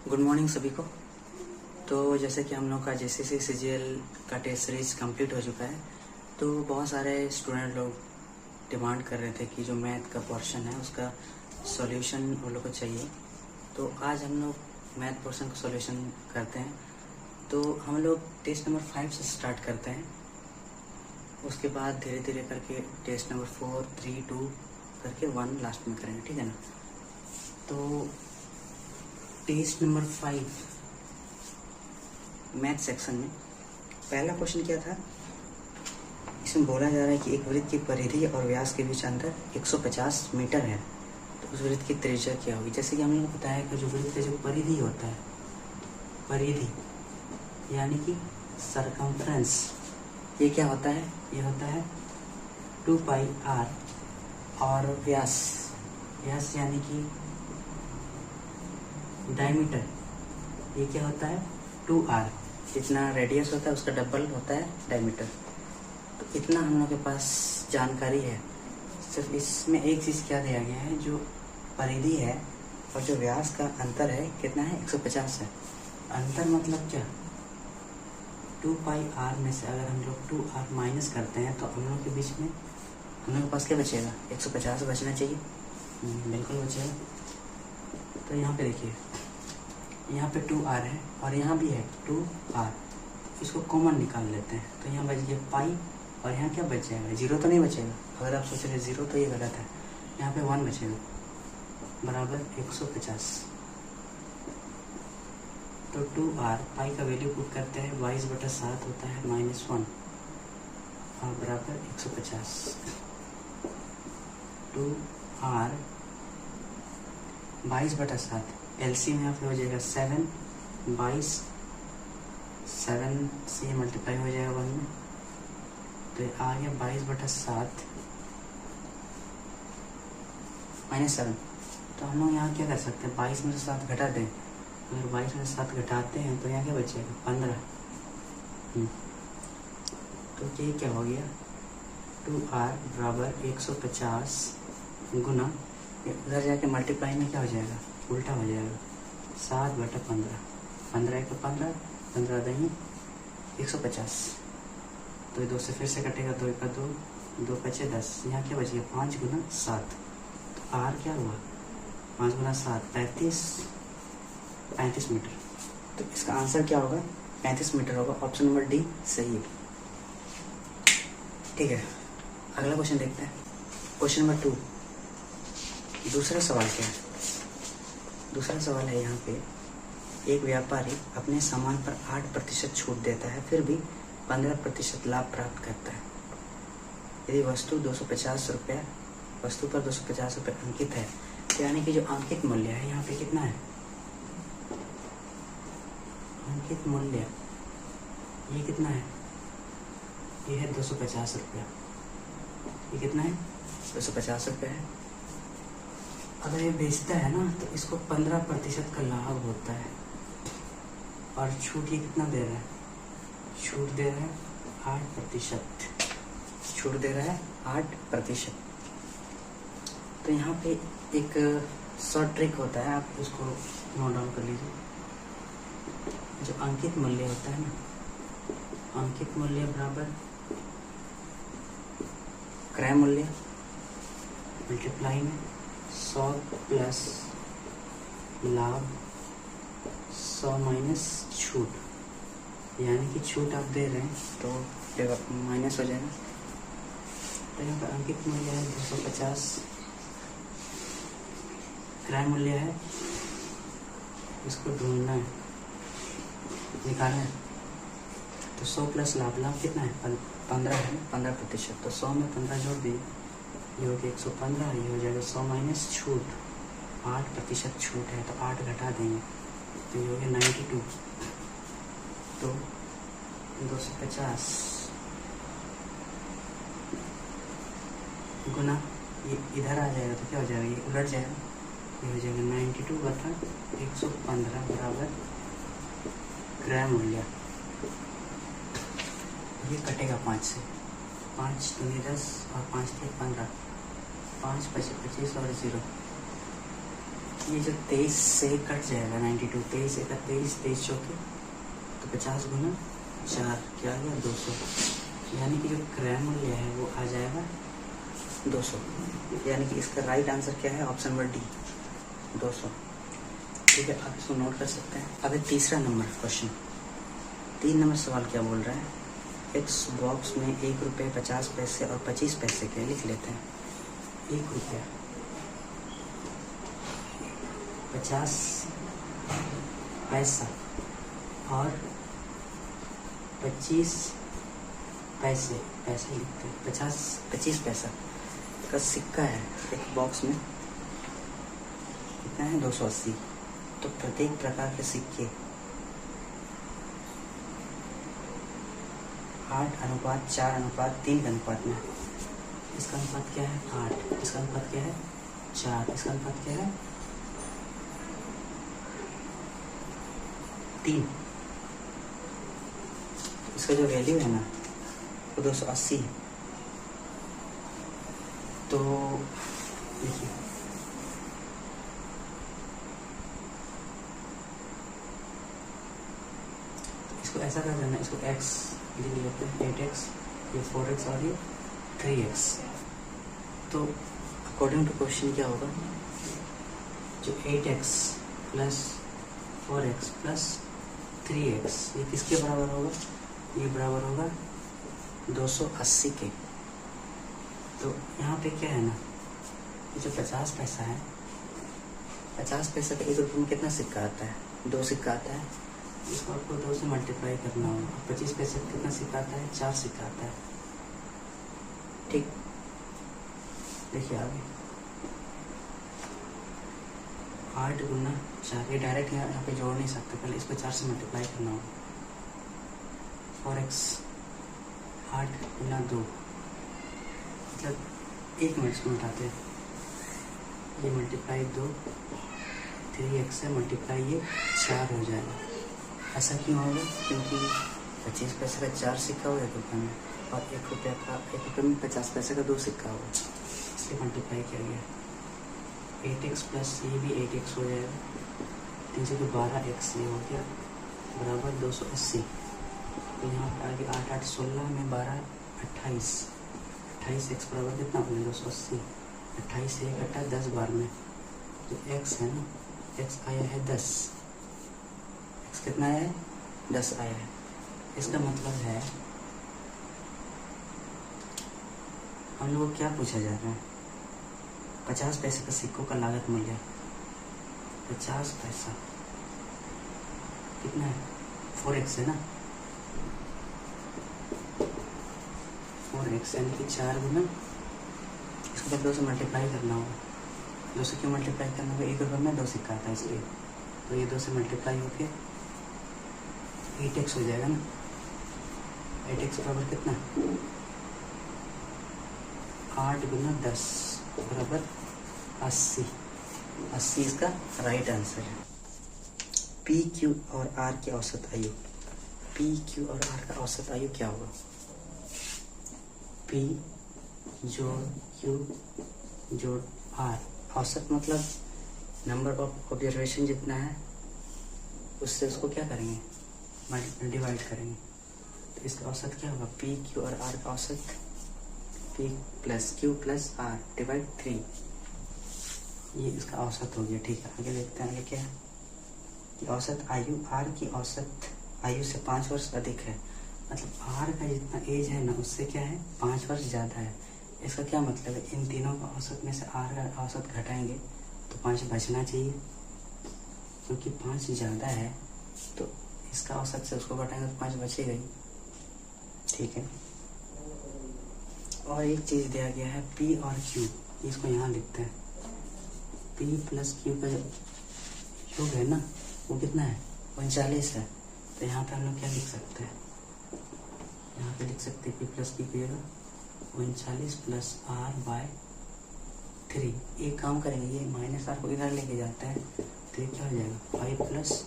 Good morning सभी को। तो जैसे कि हम लोग का जेसीसी सीजीएल का टेस्ट सीरीज कंप्लीट हो चुका है, तो बहुत सारे स्टूडेंट लोग डिमांड कर रहे थे कि जो मैथ का पोर्शन है उसका सॉल्यूशन वो लोग को चाहिए। तो आज हम लोग मैथ पोर्शन का सॉल्यूशन करते हैं। तो हम लोग टेस्ट नंबर 5 से स्टार्ट करते हैं, उसके बाद धीरे धीरे करके टेस्ट नंबर 4, 3, 2 करके 1 लास्ट में करेंगे, ठीक है ना। तो टेस्ट नंबर 5 मैथ सेक्शन में पहला क्वेश्चन क्या था, इसमें बोला जा रहा है कि एक वृत्त की परिधि और व्यास के बीच अंतर 150 मीटर है, तो उस वृत्त की त्रिज्या क्या होगी। जैसे कि हम लोगों को पता है कि जो वृत्त का जो परिधि होता है, परिधि यानी कि सरकमफ्रेंस, ये क्या होता है, ये होता है 2 पाई r, और व्यास, व्यास यानी कि डायमीटर, ये क्या होता है 2r। जितना रेडियस होता है उसका डबल होता है डायमीटर। तो इतना हम लोग के पास जानकारी है। सिर्फ इसमें एक चीज़ क्या दिया गया है, जो परिधि है और जो व्यास का अंतर है कितना है, 150 है। अंतर मतलब क्या, 2 पाई r में से अगर हम लोग 2r माइनस करते हैं तो हम लोग के बीच में हम लोग के पास क्या बचेगा, 150 बचना चाहिए। बिल्कुल बचेगा। तो यहाँ पे देखिए, यहाँ पे 2r है और यहाँ भी है 2r, इसको कॉमन निकाल लेते हैं। तो यहाँ बच गया पाई और यहाँ क्या बच जाएगा, 0 तो नहीं बचेगा। अगर आप सोच रहे 0 तो ये गलत है, यहाँ पे 1 बचेगा बराबर 150। तो 2r पाई का वैल्यू पुट करते हैं, 22/7 होता है -1 और बराबर 150। 2r 22/7 एलसी में यहाँ पे हो जाएगा 7, 22, 7 से मल्टीप्लाई हो जाएगा 1 में, तो आ गया 22/7 -7। तो हम लोग यहाँ क्या कर सकते हैं, 22 में से 7 घटा दें। अगर 22 में से 7 घटाते हैं तो यहाँ क्या बचेगा 15। तो ये क्या हो गया, 2r बराबर 150 गुना, उधर जाके मल्टीप्लाई में क्या हो जाएगा, उल्टा हो जाएगा 7/15, 15 का 15, 15 दही 150। तो 2 से फिर से कटेगा, 2 का 2, 2 बचे 10, यहाँ क्या बच गया 5 गुना 7। तो आर क्या हुआ, 5 गुना 7 35 मीटर। तो इसका आंसर क्या होगा, 35 मीटर होगा। ऑप्शन नंबर डी सही है। ठीक है, अगला क्वेश्चन देखते हैं। क्वेश्चन नंबर 2, दूसरा सवाल क्या है। दूसरा सवाल है, यहाँ पे एक व्यापारी अपने सामान पर 8% छूट देता है, फिर भी 15% लाभ प्राप्त करता है। यदि वस्तु 250 रुपया, वस्तु पर 250 रुपये अंकित है, तो यानी कि जो अंकित मूल्य है यहाँ पे कितना है, अंकित मूल्य ये कितना है, ये है 250 रुपया। ये कितना है, 250 रुपये है। अगर ये बेचता है ना तो इसको 15% का लाभ होता है, और छूट ये कितना दे रहा है, छूट दे रहा है 8%, छूट दे रहा है 8%। तो यहाँ पे एक शॉर्ट ट्रिक होता है, आप उसको नोट डाउन कर लीजिए। जो अंकित मूल्य होता है ना, अंकित मूल्य बराबर क्रय मूल्य मल्टीप्लाई में 100 प्लस लाभ 100 माइनस छूट, यानी कि छूट आप दे रहे हैं तो माइनस हो जाएगा। तो यहाँ पर अंकित मूल्य है 250, क्रय मूल्य है, इसको ढूंढना है, निकालना है। तो 100 प्लस लाभ, लाभ कितना है 15 है, 15%। तो 100 में 15 जोड़ दिए, ये हो गया 115, ये हो जाएगा 100 माइनस छूट, 8% छूट है तो 8 घटा देंगे, तो ये हो गया 92। तो 250 गुना, ये इधर आ जाएगा तो क्या हो जाएगा, ये उलट जाएगा, ये हो जाएगा 92/115 बराबर क्रय मूल्य। ये कटेगा 5 से, 5 दूनी 10 और 5 के 15, 5 25 और 0, ये जो 23 से कट जाएगा 92, 23 एक 23, 23 चौके तो 50 गुना 4 क्या आ गया 200, यानी कि जो क्रय मूल्य है वो आ जाएगा 200, यानी कि इसका राइट आंसर क्या है, ऑप्शन नंबर डी 200। ठीक है, आप इसको नोट कर सकते हैं। अब तीसरा नंबर क्वेश्चन, 3 नंबर सवाल क्या बोल रहा है, एक्स बॉक्स में 1 रुपये 50 पैसे और 25 पैसे के लिख लेते हैं। 1 रुपया 50 पैसा और 25 पैसे, पैसे लिखते हैं 25 पैसा का सिक्का है एक बॉक्स में, कितना है 280। तो प्रत्येक प्रकार के सिक्के 8:4:3 के अनुपात में, इसका अनुपात क्या है 8, इसका अनुपात क्या है 4, इसका अनुपात क्या है 3। तो इसका जो वैल्यू है ना वो 280 है। तो देखिए इसको ऐसा कर देना, इसको x लिख लेते हैं 8x, ये 4x और ये 3x। तो अकॉर्डिंग टू क्वेश्चन क्या होगा, जो 8x plus 4x plus 3x ये किसके बराबर होगा, ये बराबर होगा 280 के। तो यहाँ पे क्या है ना, ये जो 50 पैसा है, 50 पैसा का 1 रुपये में कितना सिक्का आता है, 2 सिक्का आता है, इसको आपको 2 से मल्टीप्लाई करना होगा। 25 पैसे का कितना सिक्का आता है, 4 सिक्का आता है। ठीक, देखिए आगे 8 गुना 4, ये डायरेक्ट यहाँ पे जोड़ नहीं सकते, पहले इसको 4 से मल्टीप्लाई करना होगा। 4x 8 गुना 2, मतलब 1 मिनट इसको मिटाते हैं, ये मल्टीप्लाई 2, 3x से मल्टीप्लाई ये 4 हो जाएगा। ऐसा क्यों होगा, क्योंकि 25 पैसे का 4 सिक्का हो 1 रुपये में, और 1 रुपये में 50 पैसे का 2 सिक्का होगा, इसलिए मल्टीप्लाई किया गया। 8x प्लस ये भी 8x हो जाएगा, 3 से 12x ये हो गया बराबर 280। तो यहाँ पर आगे 8 8 16 में 12 28, 28x बराबर कितना हो गया 280। 28 से 1 कटा 10 बार में, तो x है ना, x आया है 10, x कितना आया है 10 आया है। इसका मतलब है हम लोग को क्या पूछा जा रहा है, 50 पैसे का सिक्कों का लागत मूल्य 50 पैसा कितना है 4x है ना, 4x यानी कि 4 गुना, इसको बाद 2 से मल्टीप्लाई करना होगा। 2 से क्यों मल्टीप्लाई करना होगा, 1 रुपये में 2 सिक्का आता है इसलिए, तो ये 2 से मल्टीप्लाई होके 8x हो जाएगा ना। 8x बराबर कितना, 8 गुना 10 बराबर 80। 80 इसका राइट आंसर है। P, Q और R की औसत आयु, P, Q और R का औसत आयु क्या होगा, P जोड़ Q जोड़ R, औसत मतलब नंबर ऑफ ऑब्जर्वेशन जितना है उससे उसको क्या करेंगे, डिवाइड करेंगे। तो इसका औसत क्या होगा, P, Q और R का औसत P plus Q plus R divide 3, ये इसका औसत हो गया। ठीक है, आगे देखते हैं आगे क्या है कि औसत आयु, R की औसत आयु से 5 वर्ष अधिक है, मतलब R का जितना एज है ना उससे क्या है 5 वर्ष ज़्यादा है। इसका क्या मतलब है, इन तीनों का औसत में से R का औसत घटाएंगे तो 5 बचना चाहिए, क्योंकि 5 ज़्यादा है तो इसका औसत से उसको घटाएंगे तो 5 बचेगा ही। ठीक है, और एक चीज़ दिया गया है P और Q, इसको यहाँ लिखते हैं। P प्लस Q का योग है ना वो कितना है 39 है, तो यहाँ पे हम लोग क्या लिख सकते हैं, यहाँ पे लिख सकते हैं P प्लस Q की जगह 39 प्लस R/3। एक काम करेंगे, ये माइनस R को इधर लेके जाता है तो ये क्या हो जाएगा 5 प्लस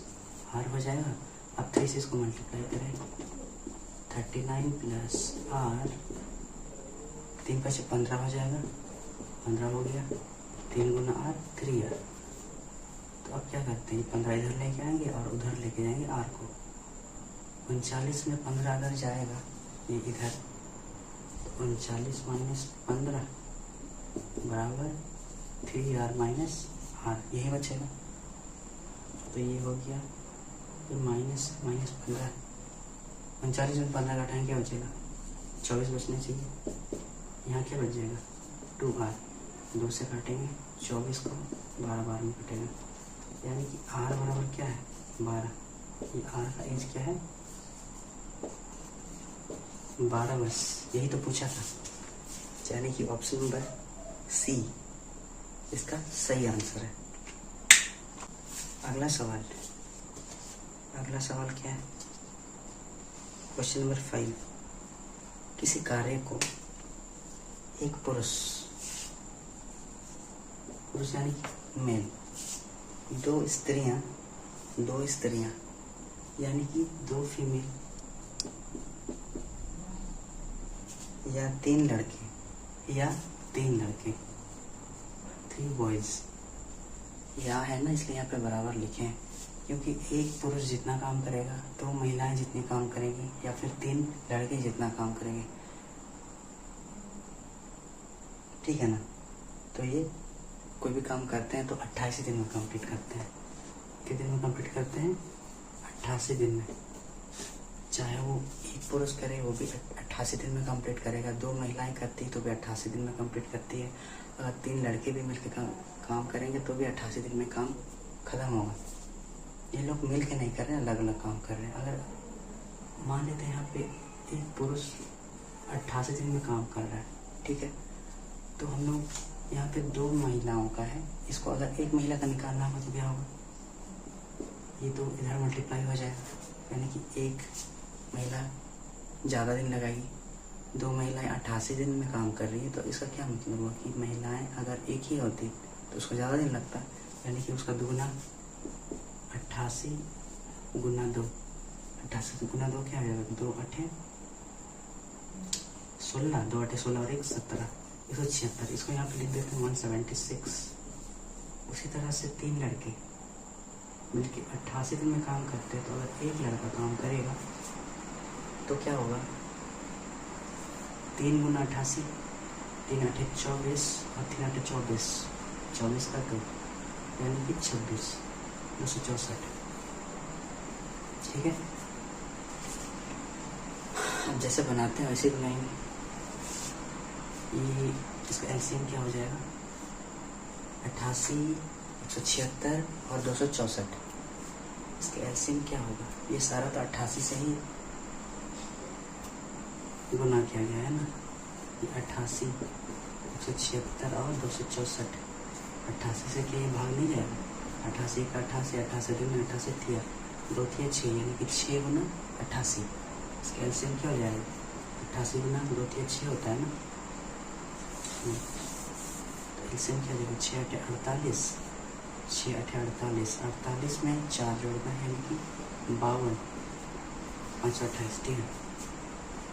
R हो जाएगा। अब 3 से इसको मल्टीप्लाई करें, 39 प्लस R, 3 5 15 हो जाएगा, 15 हो गया, 3 गुना R 3R, तो अब क्या करते हैं, 15 इधर लेके आएंगे और उधर लेके जाएंगे आर को। 39 में 15 अगर जाएगा ये इधर, तो 39 माइनस 15 बराबर 3r माइनस आर, यही बचेगा। तो ये हो गया, ये माइनस 15, 39 में 15 घटाएंगे क्या बचेगा, 24 बचने चाहिए। यहाँ क्या बच जाएगा, 2r, 2 से काटेंगे 24 को, 12 में कटेगा, यानी कि r बराबर क्या है 12। ये r का एज क्या है 12, बस यही तो पूछा था। यानी कि ऑप्शन नंबर सी इसका सही आंसर है। अगला सवाल क्या है, क्वेश्चन नंबर 5। किसी कार्य को एक पुरुष यानी कि मेल, दो स्त्रियां यानी कि 2 फीमेल या 3 लड़के 3 बॉयज, यहाँ है ना इसलिए यहाँ पे बराबर लिखे हैं, क्योंकि एक पुरुष जितना काम करेगा 2 महिलाएं जितनी काम करेंगी या फिर 3 लड़के जितना काम करेंगे, ठीक है ना। तो ये कोई भी काम करते हैं तो 88 दिन में कंप्लीट करते हैं। कितने दिन में कंप्लीट करते हैं, 88 दिन में। चाहे वो एक पुरुष करे वो भी 88 दिन में कंप्लीट करेगा, 2 महिलाएं करती तो भी 88 दिन में कंप्लीट करती है, अगर 3 लड़के भी मिलकर काम करेंगे तो भी 88 दिन में काम खत्म होगा। ये लोग मिल के नहीं कर रहे हैं, अलग अलग काम कर रहे हैं। अगर मान लेते हैं यहाँ पे एक पुरुष 88 दिन में काम कर रहा है, ठीक है, तो हम लोग यहाँ पे 2 महिलाओं का है, इसको अगर एक महिला का निकालना होगा तो क्या होगा, ये तो इधर मल्टीप्लाई हो जाएगा, यानी कि एक महिला ज़्यादा दिन लगाएगी, 2 महिलाएं 88 दिन में काम कर रही है, तो इसका क्या मतलब हुआ कि महिलाएं अगर एक ही होती तो उसको ज़्यादा दिन लगता, यानी कि उसका दुगना 88 गुना 2, 88 गुना 2 क्या हो जाएगा, 2 8 16, 2 8 16 और 1 17, 176। इसको यहाँ पे लिख देते हैं 176। उसी तरह से 3 लड़के मिलके 88 दिन में काम करते हैं, तो अगर एक लड़का काम करेगा तो क्या होगा, 3 गुना 88, 3 8 24 और 3 8 24, 24 का 2 यानी कि 26, 264, ठीक है। अब जैसे बनाते हैं वैसे बनाएंगे। ये इसका एलसीएम क्या हो जाएगा, 88, 176 और 264। इसका एलसीएम क्या होगा, ये सारा तो 88 से ही गुना किया गया है ना, ये 88, 176 और 264, 88 से क्या ये भाग नहीं जाएगा, 88 का 88, 88 दिन 88 थिया, 2 थिया 6, यानी कि 6 गुना 88। इसका एलसीएम क्या हो जाएगा, 88 गुना 2 थिया 6 होता है ना, तो एलसीएम क्या हो जाएगा, 6 8 48, 6 8 48, 48 में 4 जोड़ना है यानी कि 52, 528, ठीक है।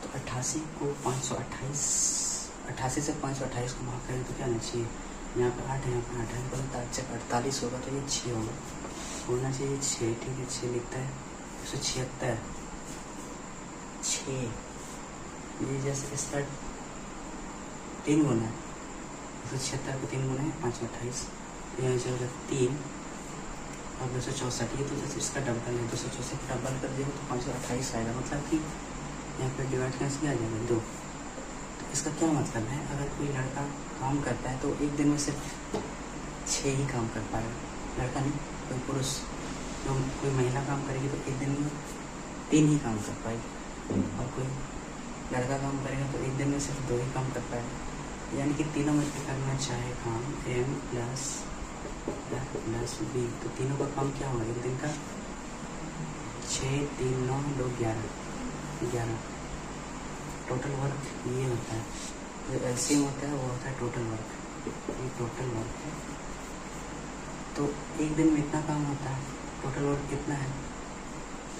तो 88 को 528, 88 से 528 को भाग करें तो क्या आना चाहिए, यहाँ पे 8 है, यहाँ पे 8 है, तो 48 होगा तो ये 6 होना चाहिए 6, ठीक है, 6 लिखता है, 176, 6, ये जैसे इसका 3 गुना है, 176 को 3 गुना है 528, तो यहाँ जाएगा 3 और 264, ये तो जैसे इसका डबल है, 264 डबल कर देगा तो 528 आएगा, मतलब कि यहाँ पे डिवाइड कैसे आ जाएगा 2। तो इसका क्या मतलब है, अगर कोई लड़का काम करता है तो एक दिन में सिर्फ 6 ही काम कर पाएगा, लड़का नहीं, कोई पुरुष, तो कोई महिला काम करेगी तो एक दिन में 3 ही काम कर पाएगी, और कोई लड़का काम करेगा तो एक दिन में सिर्फ 2 ही काम कर पाएगा, यानी कि तीनों में से करना चाहे काम m प्लस b, तो तीनों का काम क्या होगा एक दिन का, 6 3 9 2 11 टोटल वर्क ये होता है, जो एलसीएम होता है वो होता है टोटल वर्क, ये टोटल वर्क है। तो एक दिन में इतना काम होता है, टोटल वर्क कितना है,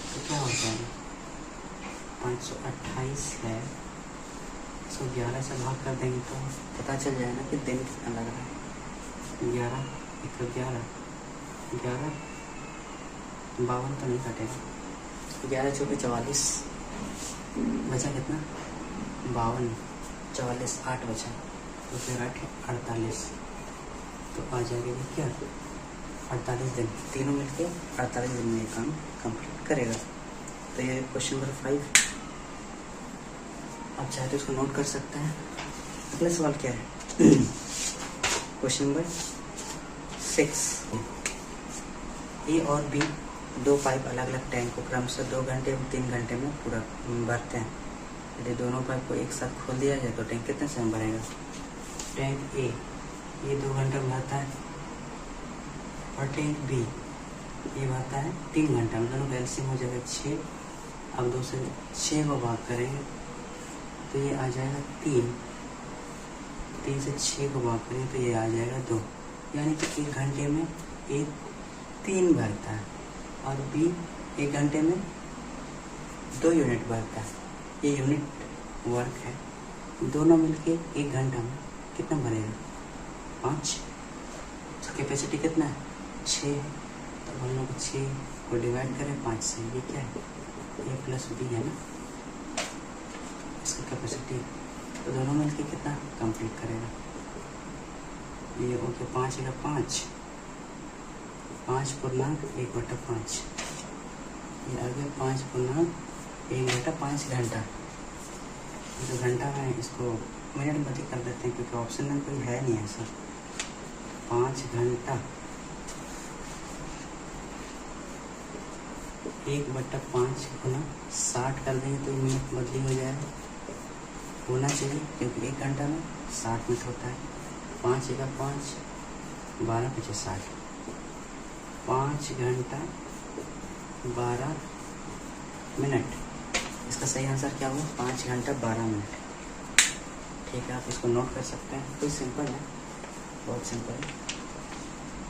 तो क्या होता है 528 है, इसको 11 से भाग कर देंगे तो पता चल जाएगा कि दिन कितना लग रहा है, 11 1 11 11 52 तो नहीं कटेगा, 11 चौके 44 बचा कितना 52 44 8 बचा, तो फिर 8 48, तो आ जाएगा ये क्या 48 दिन, तीनों मिलके 48 दिन में ये काम कंप्लीट करेगा। तो ये क्वेश्चन नंबर 5, आप चाहे तो इसको नोट कर सकते हैं। अगला सवाल क्या है क्वेश्चन नंबर 6, ए और बी दो पाइप अलग अलग टैंक को क्रमशः 2 घंटे और 3 घंटे में पूरा भरते हैं। यदि दोनों पाइप को एक साथ खोल दिया जाए तो टैंक कितने समय में भरेगा। टैंक ए ये 2 घंटे में भरता है और टैंक बी ये भरता है 3 घंटा में। दोनों का एलसीएम हो जाएगा 6। अब 2 से 6 को भाग करेंगे तो ये आ जाएगा 3, 3 से 6 को भाग करेंगे तो ये आ जाएगा 2, यानी कि 1 घंटे में ए 3 भरता है और बी 1 घंटे में 2 यूनिट भरता है। ये यूनिट वर्क है, दोनों मिलके 1 घंटा में कितना भरेगा 5। तो कैपेसिटी कितना है 6, तो हम लोग 6 को डिवाइड करें 5 से, ये क्या है ए प्लस बी है ना इसका कैपेसिटी। तो दोनों मिलके कितना कंप्लीट करेगा, ये ओके 5 का 5 5 पूर्णांक 1/5, ये आ गया 5 पूर्णांक 1/5 घंटा। तो घंटा में इसको मिनट में कर देते हैं क्योंकि ऑप्शन में कोई है नहीं ऐसा। 5 घंटा 1/5 गुना 60 कर देंगे तो मिनट बदली हो जाएगा, होना चाहिए क्योंकि 1 घंटा में 60 मिनट होता है। 5 का 5 12 × 60, 5 घंटा 12 मिनट। इसका सही आंसर क्या हुआ 5 घंटा 12 मिनट। ठीक है, आप इसको नोट कर सकते हैं, कोई सिंपल है, बहुत सिंपल है।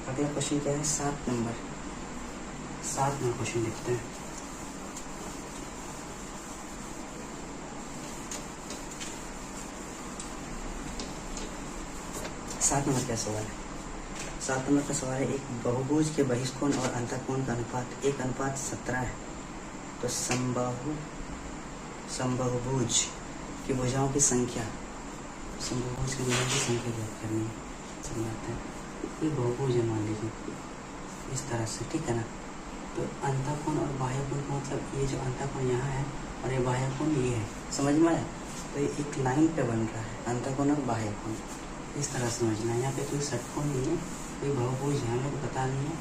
अगला क्वेश्चन क्या है 7 नंबर क्वेश्चन देखते हैं। सात नंबर का सवाल है। 7 नंबर का सवाल है, एक बहुभुज के बहिष्कोण और अंतःकोण का अनुपात 1:17 है, तो समबाहुभुज की भुजाओं की संख्या, समबाहुभुज की भुजाओं की संख्या ज्ञात करनी है। समझाते हैं, ये बहुभुज है मान लीजिए इस तरह से, ठीक है ना। तो अंतःकोण और बाह्यकोण का मतलब ये जो अंतःकोण यहाँ है और ये बाह्यकोण ये है, समझ में आया। तो ये एक लाइन पे बन रहा है अंतःकोण और बाह्यकोण, इस तरह समझना है। यहाँ पे कोई षटकोण नहीं है, कोई बहुभुज है, हमें को पता नहीं है।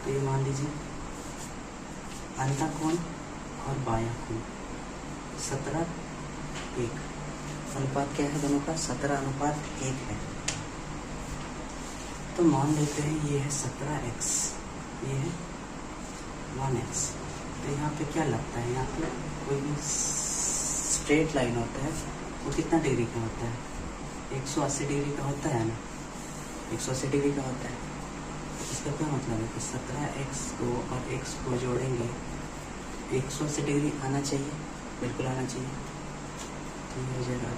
तो ये मान लीजिए अंतःकोण और बाह्यकोण 17:1, अनुपात क्या है दोनों का 17:1 है। तो मान लेते हैं ये है 17x, ये है 1x। तो यहाँ पे क्या लगता है, यहाँ पे कोई भी स्ट्रेट लाइन होता है वो कितना डिग्री का होता है 180 डिग्री का होता है ना, 180 डिग्री का होता है। इसका क्या मतलब है कि 17x को और x को जोड़ेंगे 180 डिग्री आना चाहिए, बिल्कुल आना चाहिए। तो ये हो जाएगा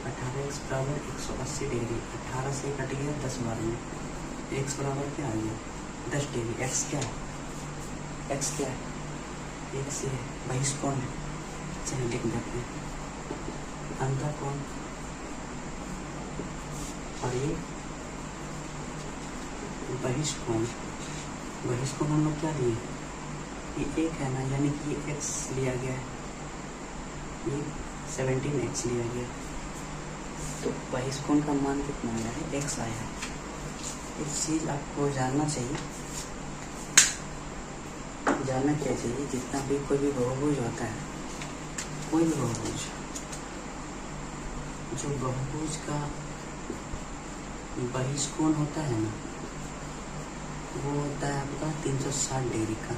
18x बराबर 180 डिग्री। 18 से कट गया 10 बार में, x बराबर क्या आ गया 10 डिग्री। x क्या है, x क्या है, x है बहिष्कोण है। चलिए लिख देते हैं अंतःकोण और ये बहिष्कोण। बहिष्कोण हम लोग क्या लिए, ये 1 है ना, यानी कि ये x लिया गया है, ये 17x लिया गया। तो बहिष्कोण का मान कितना आया है x आया है। एक चीज़ आपको जानना चाहिए, जानना क्या चाहिए, जितना भी कोई भी बहुभुज होता है, कोई भी बहुभुज, जो बहुभुज का बहिष्कोण होता है ना, वो होता है आपका 360 डिग्री का।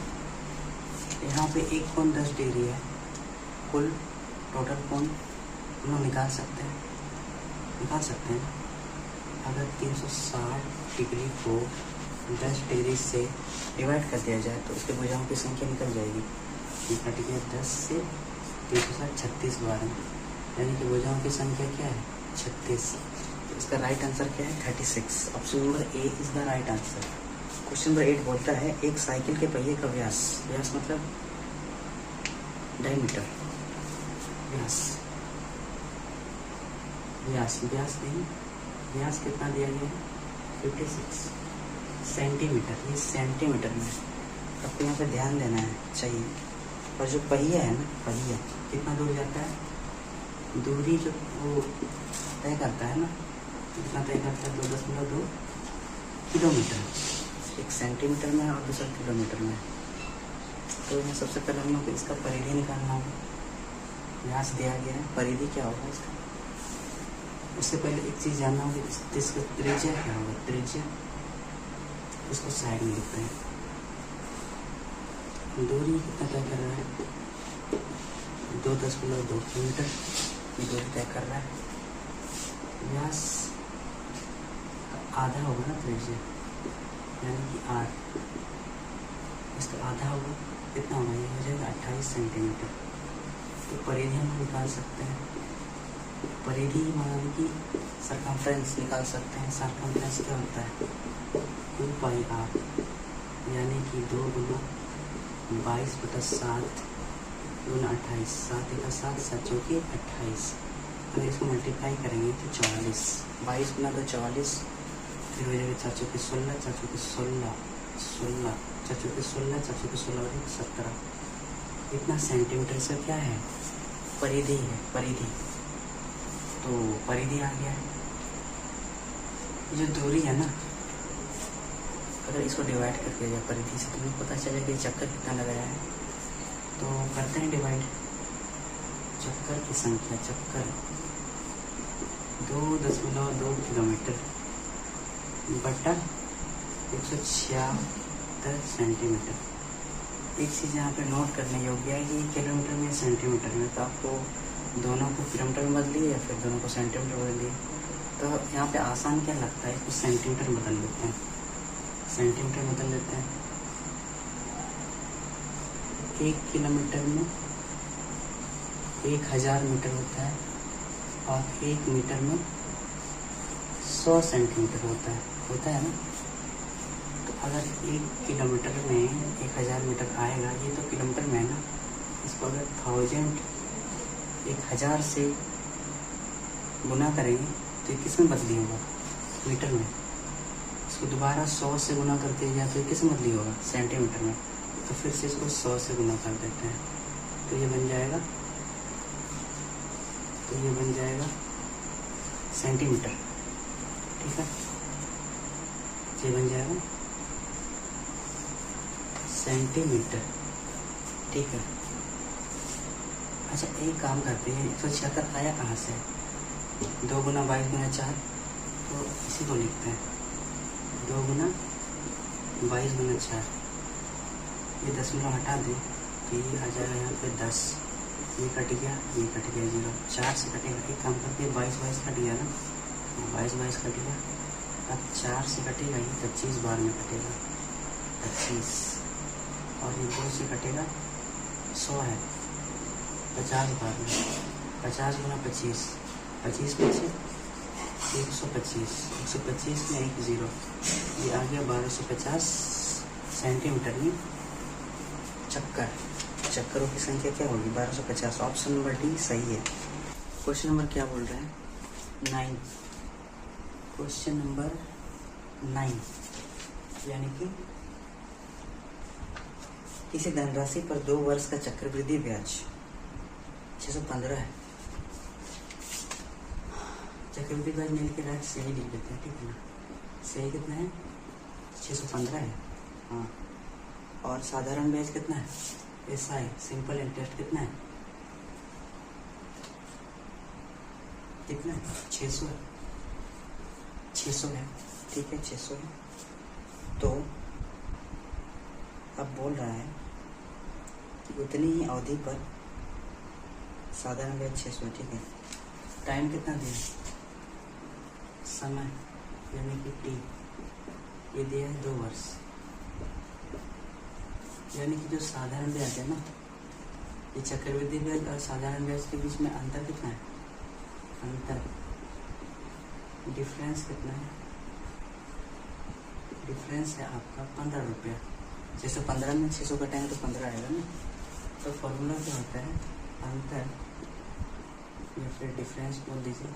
यहाँ पे एक कोण 10 डिग्री है, कुल टोटल कोण हम लोग निकाल सकते हैं अगर 360 डिग्री को 10 डिग्री से डिवाइड कर दिया जाए तो उसके भुजाओं की संख्या निकल जाएगी। ये कट गया 10 से 360 36 बार में, यानी कि भुजाओं की संख्या क्या है 36। तो इसका राइट आंसर क्या है 36। Option number A is the right answer. Question number 8 बोलता है एक साइकिल के पहिए का व्यास, व्यास मतलब डायमीटर, व्यास, व्यास, व्यास नहीं, व्यास कितना दिया गया है 56 सेंटीमीटर। ये सेंटीमीटर में आपको यहाँ पे ध्यान देना है चाहिए। और जो पहिया है ना, पहिया कितना दूर जाता है, दूरी जो वो तय करता है ना, कितना तय करता है 2.2 किलोमीटर। एक सेंटीमीटर में और दूसरा किलोमीटर में। तो यहाँ सबसे पहले हम लोग इसका परिधि निकालना होगा। व्यास दिया गया है, परिधि क्या होगा इसका। उससे पहले एक चीज़ जानना होगी, इसका त्रिज्या क्या होगा, त्रिज्या। इसको साइड में लिखते हैं। दूरी कितना तय कर रहा है 2.2 किलोमीटर की दूरी तय कर रहा है। व्यास आधा होगा ना त्रिज्या, यानी कि 8, इसका आधा होगा, कितना होगा, ये हो जाएगा 28 सेंटीमीटर। तो परिधि हम निकाल सकते हैं। परिधि माने कि सरकमफ्रेंस निकाल सकते हैं। सरकमफ्रेंस क्या होता है 2πr, यानी कि 2 गुना 22/7 गुना 28, 7 × 7 7 चौकी 28। अगर इसको मल्टीप्लाई करेंगे तो 44, 22 गुना तो 44, फिर हो जाएगा 4 चौकी 16, 4 चौकी 16, 16, 4 चौकी 16, 4 चौकी 16 और 17। इतना सेंटीमीटर से क्या है, परिधि है, परिधि। तो परिधि आ गया है। जो दूरी है ना, अगर इसको डिवाइड करके जाए परिधि से, तुम्हें पता चलेगा कि चक्कर कितना लगाया है। तो करते हैं डिवाइड, चक्कर की संख्या, चक्कर 2.2 किलोमीटर बटा 176 सेंटीमीटर। एक चीज़ यहाँ पे नोट करने योग्य है कि किलोमीटर में सेंटीमीटर में, तो आपको दोनों को किलोमीटर में बदलिए या फिर दोनों को सेंटीमीटर बदलिए। तो यहाँ पे आसान क्या लगता है, कुछ सेंटीमीटर बदल लेते हैं, सेंटीमीटर बदल लेते हैं। 1 किलोमीटर में 1000 मीटर होता है और 1 मीटर में 100 सेंटीमीटर होता है ना। तो अगर 1 किलोमीटर में 1000 मीटर आएगा, ये तो किलोमीटर में है ना, इसको अगर 1000 से गुना करेंगे तो ये किस में बदली होगा, मीटर में। इसको दोबारा 100 से गुना करते हैं तो ये किस में बदली होगा, सेंटीमीटर में। तो फिर से इसको 100 से गुना कर देते हैं, तो ये बन जाएगा, सेंटीमीटर। ठीक है, ये बन जाएगा सेंटीमीटर। ठीक है। अच्छा, एक काम करते हैं, 176 आया कहाँ से, 2 गुना 22 गुना 4, तो इसी को लिखते हैं 2 गुना 22 गुना 4। ये दशमलव हटा दें तो ये आ जाएगा यहाँ पे 10, ये कट गया 0, 4 से कटेगा। एक काम करते हैं, 22 कट गया ना, 22 कट गया। अब 4 से कटेगा, ये 25 बार में कटेगा 25, और ये 2 से कटेगा 100 है 50 बार में, 50 गुना 25, 25 पीछे 125, 125 में 1 0, ये आ गया 1250 सेंटीमीटर में चक्कर। चक्करों की संख्या क्या होगी 1250। ऑप्शन नंबर डी सही है। क्वेश्चन नंबर क्या बोल रहे हैं 9। क्वेश्चन नंबर 9, यानी कि किसी धनराशि पर 2 वर्ष का चक्रवृद्धि ब्याज 615 है। चक्रवृद्धि ब्याज मिल के राइट सही लिख देते हैं, ठीक है ना। सही कितना है 615 है, हाँ। और साधारण ब्याज कितना है, SI सिंपल इंटरेस्ट कितना है, कितना है 600 है, 600 है, ठीक है 600 है। तो अब बोल रहा है कि उतनी ही अवधि पर साधारण ब्याज 600, ठीक है। टाइम कितना दिया, समय यानी कि T, ये दिया है 2 वर्ष। यानी कि जो साधारण ब्याज है ना, ये चक्रवृद्धि ब्याज और साधारण ब्याज के बीच में अंतर कितना है, अंतर डिफरेंस कितना है, डिफरेंस है आपका 15 रुपया। जैसे 15 में 600 कटाएंगे तो 15 आएगा ना। तो फॉर्मूला क्या होता है, अंतर या फिर डिफरेंस बोल दीजिए,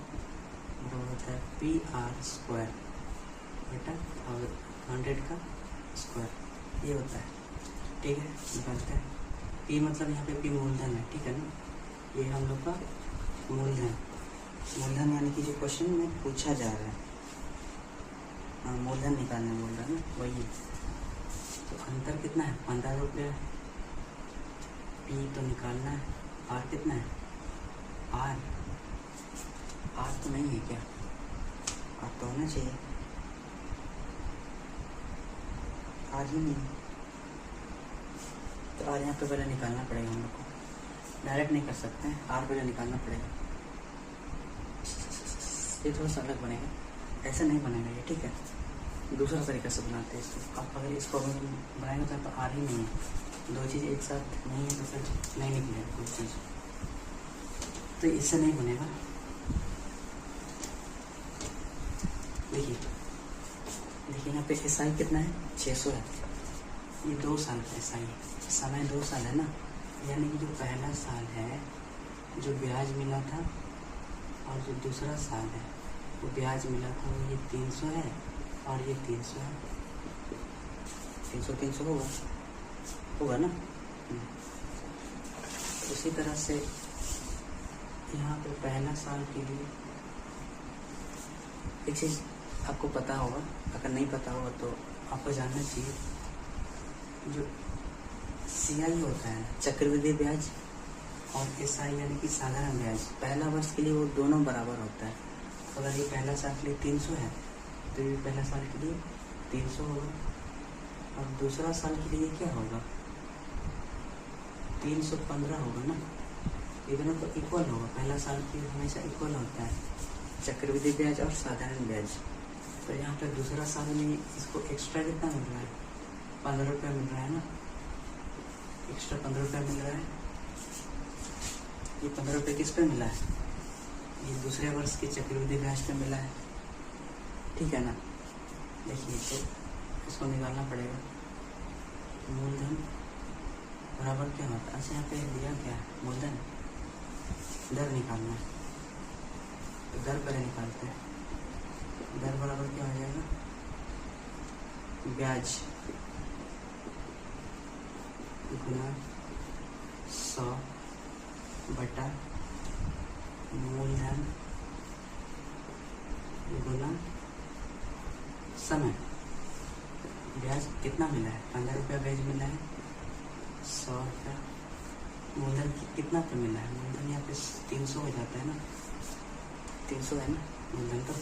वो होता है PR² बेटा और 100 का स्क्वायर, ये होता है। ठीक है, निकलता है P मतलब यहाँ पे P मूलधन है, ठीक है ना। ये हम लोग का मूलधन, मूलधन यानी कि जो क्वेश्चन में पूछा जा रहा है, हाँ मूलधन निकालने बोल रहा है ना, वही। तो अंतर कितना है, 15 रुपया। P तो निकालना है, R कितना है, R तो नहीं है क्या, R तो होना चाहिए, R ही नहीं। तो R यहाँ पे पहले निकालना पड़ेगा हम लोग को, डायरेक्ट नहीं कर सकते हैं, R पहले निकालना पड़ेगा। ये थोड़ा सा अलग बनेगा, ऐसा नहीं बनेगा ये, ठीक है। दूसरा तरीका से बनाते हैं इसको। आप अगर इसको बनाएंगे तो यहाँ पर R ही नहीं है, दो चीज़ एक साथ नहीं है तो फिर नहीं निकलेगा कोई चीज़, तो इससे नहीं बनेगा। देखिए यहाँ पे SI कितना है, 600 है। ये 2 साल का SI है, समय 2 साल है ना, यानी कि जो पहला साल है जो ब्याज मिला था और जो दूसरा साल है वो ब्याज मिला था, वो ये 300 है और ये 300 है। 300 होगा ना। उसी तरह से यहाँ पे पहला साल के लिए एक चीज़ आपको पता होगा, अगर नहीं पता होगा तो आपको जानना चाहिए, जो CI होता है चक्रवृद्धि ब्याज और SI यानी कि साधारण ब्याज, पहला वर्ष के लिए वो दोनों बराबर होता है। तो अगर ये पहला साल के लिए 300 है तो ये पहला साल के लिए 300 होगा, और दूसरा साल के लिए क्या होगा, 315 होगा ना। ये दोनों तो इक्वल होगा, पहला साल के लिए हमेशा इक्वल होता है चक्रवृद्धि ब्याज और साधारण ब्याज। तो यहाँ पे दूसरा साल में इसको एक्स्ट्रा कितना मिल रहा है, 15 रुपया मिल रहा है ना, एक्स्ट्रा 15 रुपया मिल रहा है। ये 15 रुपये किस पे मिला है, ये दूसरे वर्ष के चक्रवृद्धि ब्याज पे मिला है, ठीक है ना। देखिए तो इसको निकालना पड़ेगा, मूलधन बराबर क्या होता है, अच्छा यहाँ पे दिया क्या है, मूलधन, दर निकालना है, तो दर पहले निकालते हैं। दर बराबर क्या हो जाएगा, ब्याज गुना 100 बटा मूलधन गुना समय। ब्याज कितना मिला है, 15 रुपया ब्याज मिला है, 100 रुपया मूलधन कितना पे मिला है, मूलधन यहाँ पे 300 हो जाता है ना, 300 है ना मूलधन, तो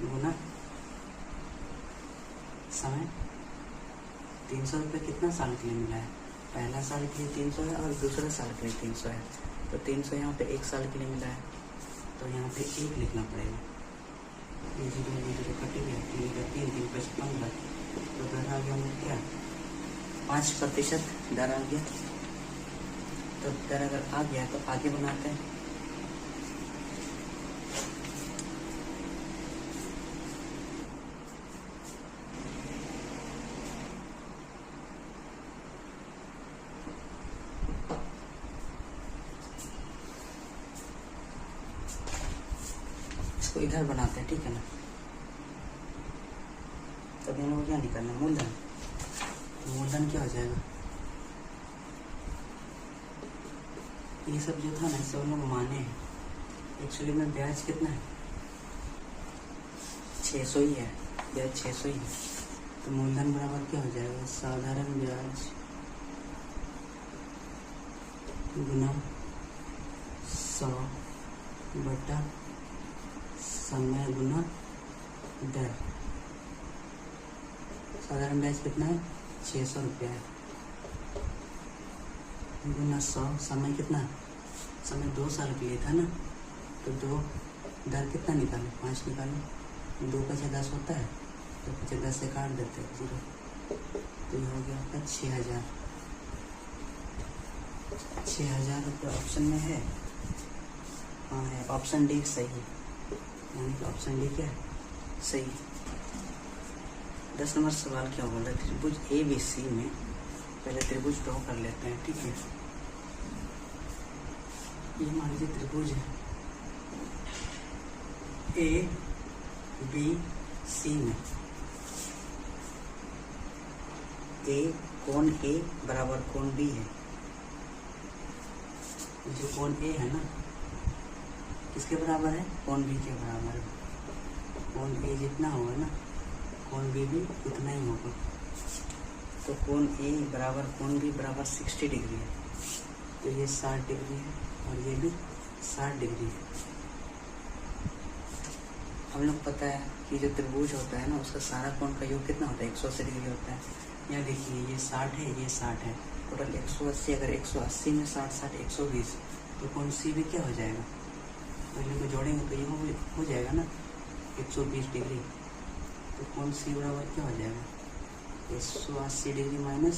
गुना समय। 300 रुपये कितना साल के लिए मिला है, पहला साल के लिए 300 है और दूसरा साल के लिए 300 है, तो 300 यहाँ पे 1 साल के लिए मिला है, तो यहाँ पे 1 लिखना पड़ेगा। ये 0 कट गया, 3 का 3 3 5 15, तो दर आ गया हमें क्या, 5% दर आ गया। तो दर अगर आ गया तो आगे बनाते हैं। इसको इधर बनाते हैं, ठीक है ना। तब इन लोगों को क्या निकालना, मूलधन। मूलधन क्या हो जाएगा, ये सब जो था ना इसे हम लोग माने हैं, एक्चुअली में ब्याज कितना है, 600 ही है, ब्याज 600 ही है। तो मूलधन बराबर क्या हो जाएगा, साधारण ब्याज गुना 100 बटा समय गुना दर। साधारण ब्याज कितना है, 600 रुपया है, गुना 100, समय कितना, समय 2 साल के लिए था ना, तो 2 दर कितना निकालो, 5 निकालो, 2 का 10 होता है, तो 10 से काट देते हैं 0, तो ये हो गया आपका 6000। 6000 रुपये ऑप्शन में है, हाँ है, ऑप्शन डी सही है, यानी कि ऑप्शन डी क्या है, सही है। 10 नंबर सवाल क्या बोल रहा है, त्रिभुज ABC में पहले त्रिभुज ड्रॉ कर लेते हैं, ठीक है। ये मान लीजिए त्रिभुज है ABC में कोण A बराबर कोण B है। जो कोण A है ना, किसके बराबर है, कोण B के बराबर है। कोण A जितना होगा ना, कोण B भी उतना ही होगा। तो कोण A बराबर कोण B बराबर 60 डिग्री है, तो ये 60 डिग्री है और ये भी 60 डिग्री है। हम लोग पता है कि जो त्रिभुज होता है ना, उसका सारा कोण का योग कितना होता है, 180 डिग्री होता है। यहाँ देखिए ये 60 है, ये 60 है, टोटल 180। अगर 180 में 60 60 120, तो कोण C भी क्या हो जाएगा, पहले को जोड़ेंगे तो ये हो जाएगा ना 120 डिग्री। तो कोण C बराबर क्या हो जाएगा, 180 डिग्री माइनस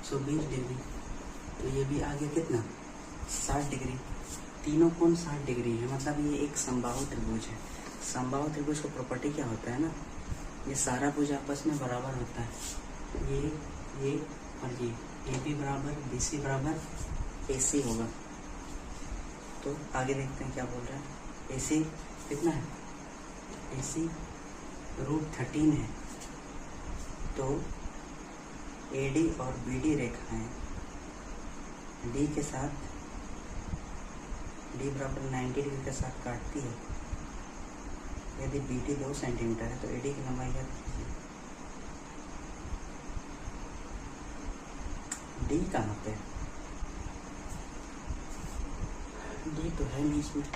120 डिग्री, तो ये भी आगे कितना 60 डिग्री। तीनों कोण 60 डिग्री है, मतलब ये एक समबाहु त्रिभुज है। समबाहु त्रिभुज का प्रॉपर्टी क्या होता है ना, ये सारा भुज आपस में बराबर होता है। ये और ये AB बराबर BC बराबर AC होगा। तो आगे देखते हैं क्या बोल रहा है। AC कितना है, AC √13 है। तो AD और BD रेखाएं D के साथ D बराबर 90 डिग्री के साथ काटती है। यदि BD 2 सेंटीमीटर है तो AD की लंबाई याद कीजिए। D कहाँ पे, D तो है नहीं इसमें।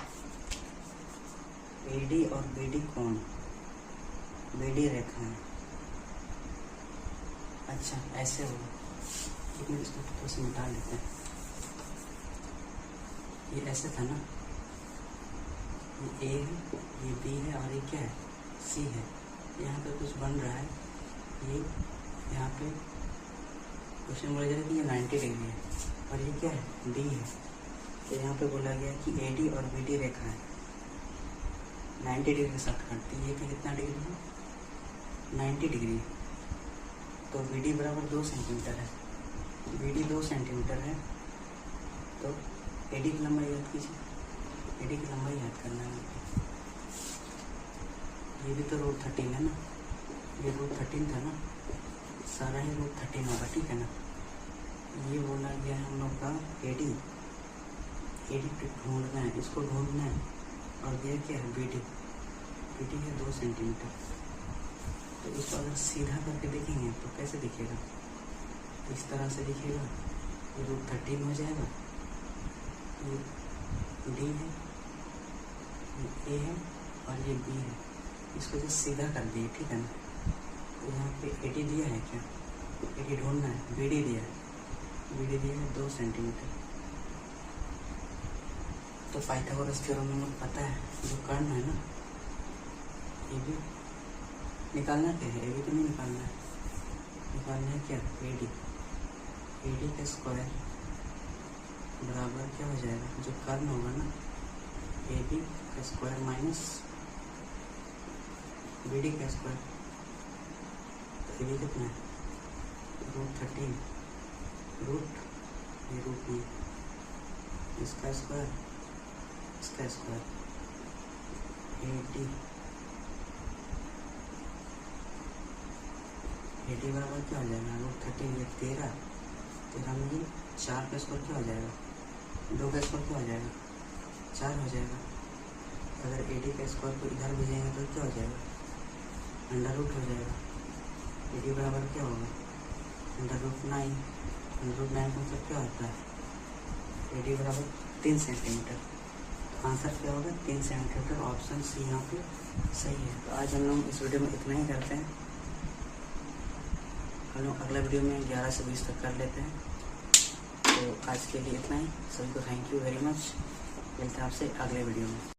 AD और BD कोण, BD रेखा है। अच्छा ऐसे होगा, लेकिन इसको थोड़ा सा मिटा लेते हैं। ये ऐसे था ना, ये A है, ये B है और ये क्या है, C है। यहाँ पे कुछ बन रहा है, ये यहाँ पे क्वेश्चन बोला जाएगा कि ये 90 डिग्री है और ये क्या है, D है। तो यहाँ पे बोला गया कि AD और BD रेखा है 90 डिग्री के साथ काटती है। ये कितना डिग्री है, 90 डिग्री। तो BD बराबर 2 सेंटीमीटर है, BD 2 सेंटीमीटर है। तो AD की लंबाई याद कीजिए, AD की लंबाई याद करना है। ये भी तो √13 है ना, ये √13 था ना, सारा ही √13 होगा, ठीक है ना। ये बोला गया है हम लोग का AD ढूंढना है, इसको ढूंढना है। और ये क्या है, BD है 2 सेंटीमीटर। तो इसको अगर सीधा करके देखेंगे तो कैसे दिखेगा, इस तरह से दिखेगा। ये √13 हो जाएगा, ये D है, ये A है और ये B है। इसको जो सीधा कर दिए, ठीक है ना। तो यहाँ पे AD दिया है क्या, AD ढूंढना है। BD दिया है, BD दिया है 2 सेंटीमीटर। तो पाइथागोरस थ्योरम में हमें पता है जो कर्ण है ना, ये भी निकालना क्या है, ये भी तो नहीं निकालना है, निकालना है क्या, AD का स्क्वायर बराबर क्या हो जाएगा, जो कर्ण होगा ना AB का स्क्वायर माइनस BD का स्क्वायर। तो AB कितना है, √13, ये रूट में इसका स्क्वायर, इसका स्क्वायर AD बराबर क्या हो जाएगा, √13 ये 13 में ये 4 का स्क्वायर क्या हो जाएगा, 2 का स्क्वायर क्या हो जाएगा, 4 हो जाएगा। अगर AD का स्क्वायर को इधर भेजेंगे तो क्या हो जाएगा, √√ हो जाएगा। AD बराबर क्या होगा, √9। √9 का मतलब क्या होता है, AD बराबर 3 सेंटीमीटर। तो आंसर क्या होगा, 3 सेंटीमीटर। ऑप्शन C यहाँ पे सही है। तो आज हम लोग इस वीडियो में इतना ही करते हैं। हम लोग अगला वीडियो में 11 से 20 तक कर लेते हैं। तो आज के लिए इतना ही। सभी को थैंक यू वेरी मच। मिलते हैं आपसे अगले वीडियो में।